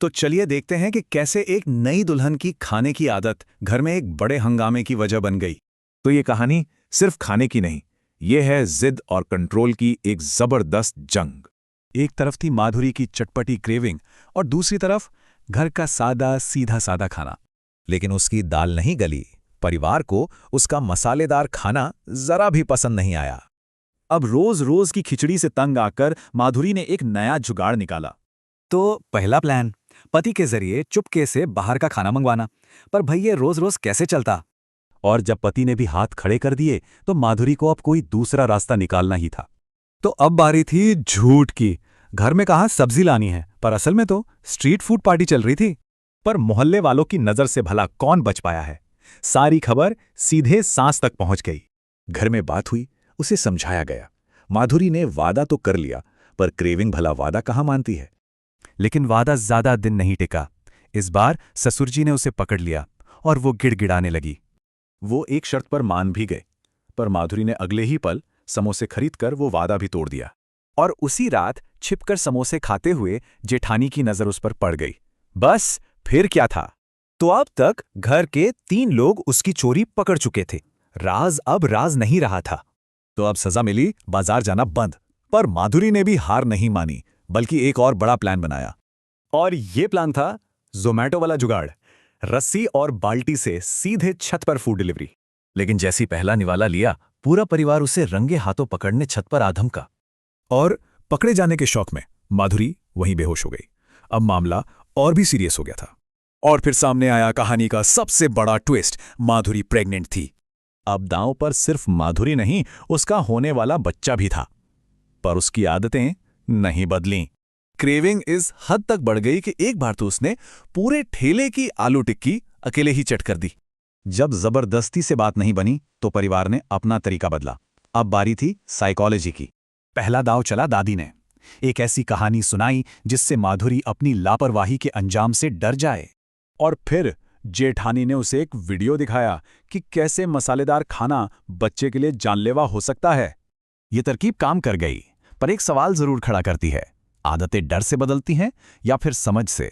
तो चलिए देखते हैं कि कैसे एक नई दुल्हन की खाने की आदत घर में एक बड़े हंगामे की वजह बन गई। तो ये कहानी सिर्फ खाने की नहीं, ये है जिद और कंट्रोल की एक जबरदस्त जंग। एक तरफ थी माधुरी की चटपटी क्रेविंग और दूसरी तरफ घर का सादा सीधा सादा खाना। लेकिन उसकी दाल नहीं गली, परिवार को उसका मसालेदार खाना जरा भी पसंद नहीं आया। अब रोज रोज की खिचड़ी से तंग आकर माधुरी ने एक नया जुगाड़ निकाला। तो पहला प्लान, पति के जरिए चुपके से बाहर का खाना मंगवाना। पर भाई ये रोज रोज कैसे चलता? और जब पति ने भी हाथ खड़े कर दिए तो माधुरी को अब कोई दूसरा रास्ता निकालना ही था। तो अब बारी थी झूठ की। घर में कहाँ सब्जी लानी है, पर असल में तो स्ट्रीट फूड पार्टी चल रही थी। पर मोहल्ले वालों की नजर से भला कौन बच पाया है? सारी खबर सीधे सांस तक पहुंच गई। घर में बात हुई, उसे समझाया गया। माधुरी ने वादा तो कर लिया, पर क्रेविंग भला वादा कहाँ मानती है। लेकिन वादा ज्यादा दिन नहीं टिका। इस बार ससुर जी ने उसे पकड़ लिया और वो गिड़गिड़ाने लगी। वो एक शर्त पर मान भी गए, पर माधुरी ने अगले ही पल समोसे खरीदकर वो वादा भी तोड़ दिया। और उसी रात छिपकर समोसे खाते हुए जेठानी की नजर उस पर पड़ गई। बस फिर क्या था? तो अब तक घर के 3 लोग उसकी चोरी पकड़ चुके थे। राज अब राज नहीं रहा था। तो अब सजा मिली, बाजार जाना बंद। पर माधुरी ने भी हार नहीं मानी, बल्कि एक और बड़ा प्लान बनाया। और ये प्लान था ज़ोमैटो वाला जुगाड़। रस्सी और बाल्टी से सीधे छत पर फूड डिलीवरी। लेकिन जैसी पहला निवाला लिया, पूरा परिवार उसे रंगे हाथों पकड़ने छत पर आधमका। और पकड़े जाने के शौक में माधुरी वहीं बेहोश हो गई। अब मामला और भी सीरियस हो गया था। और फिर सामने आया कहानी का सबसे बड़ा ट्विस्ट। माधुरी प्रेग्नेंट थी। अब दांव पर सिर्फ माधुरी नहीं, उसका होने वाला बच्चा भी था। पर उसकी आदतें नहीं बदलीं। क्रेविंग इस हद तक बढ़ गई कि एक बार तो उसने पूरे ठेले की आलू टिक्की अकेले ही चट कर दी। जब जबरदस्ती से बात नहीं बनी तो परिवार ने अपना तरीका बदला। अब बारी थी साइकोलॉजी की। पहला दांव चला दादी ने। एक ऐसी कहानी सुनाई जिससे माधुरी अपनी लापरवाही के अंजाम से डर जाए। और फिर जेठानी ने उसे एक वीडियो दिखाया कि कैसे मसालेदार खाना बच्चे के लिए जानलेवा हो सकता है। ये तरकीब काम कर गई, पर एक सवाल जरूर खड़ा करती है। आदतें डर से बदलती हैं या फिर समझ से?